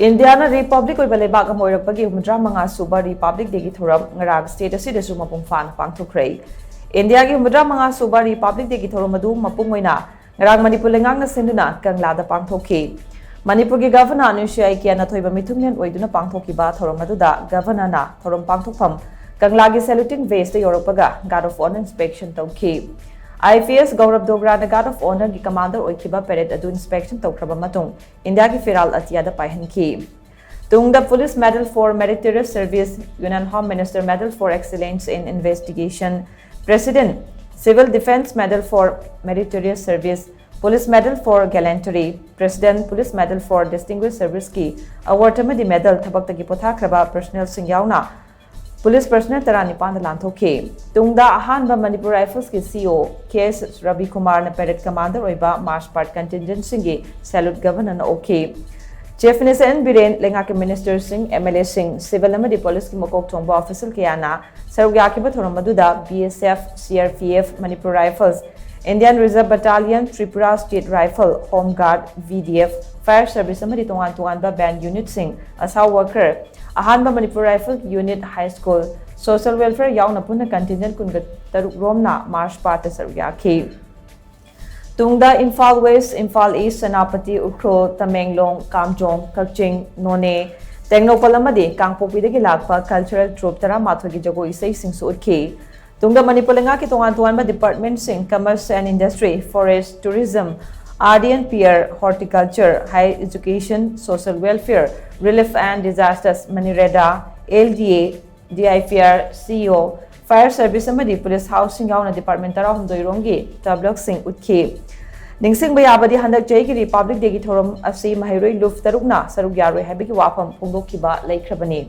Indiana Republic OIBA LEIBAK OIRAKPAGI Mudra Suba Republic Degi Thouram Ngarang State Asidasu Mapung Phana Pangthokhre India gi Mudra Suba Republic Degi Thouram Madu Mapung Moina Ngarang Manipur Lengang na Sinduna Kangla da Pangthokhe Manipur gi Governor Anushya Ikiana Thoiba Mitunglen Oiduna Pangthokiba Thouram Maduda Governor na Thouram Pangthokham Kangla gi saluting vase the Yorapaga Guard of Honor inspection tawkhe IPS Gaurav Dogra the Guard of Honor gi commander oikiba parade adu inspection tawkraba matung India gi Firal Atiyada paihanki Tungda Police Medal for Meritorious Service Union Home Minister Medal for Excellence in Investigation President Civil Defense Medal for Meritorious Service Police Medal for Gallantry President Police Medal for Distinguished Service ki award amadi medal thabakta gi pothakraba personnel sing yauna Police personnel Tarani Lanthokhe. Tungda Ahanba Manipur Rifles ki CEO KS Ravi Kumar na parade commander OIBA March Part Contingent Singh salute governor na okay. Chief Minister N Biren Lengaki Minister Singh MLA Singh Civil Amadi Police ki Mokok Thongba official kiyana Sarugaki ba Thouram Maduda BSF CRPF Manipur Rifles Indian Reserve Battalion Tripura State Rifle Home Guard VDF Fire Service Amadi Tongan ba band unit Singh Asa worker Ahanba Manipur Rifle Unit High School Social Welfare Yauna Puna Contingent Kunga Taruk Romna March Part Sarugaki Tungda Imphal West, Imphal East, Senapati, Ukro, Tamenglong, Kamjong, Kakching, None, Tengnopalamadi, Kangpopi de Gilakpa, Cultural Troop Tara Mathogi Jago Isay Sing Suudki. Tungda Manipulanga Kitongan Tuanba Department Sing, Commerce and Industry, Forest, Tourism, RD&PR, Horticulture, Higher Education, Social Welfare, Relief and Disasters, Manireda, LDA, DIPR, CEO, Fire Service Amadi Police Housing Yauna Department Tara Humdoirongi, Tablok Sing Utki. Ningsing Bayabadi Handak Jayki Republic Degi Thouram Asi Mahiroi Luf Tarukna, Sarugyaroi Habiki Wapam, Pungokiba, Lake Krabani.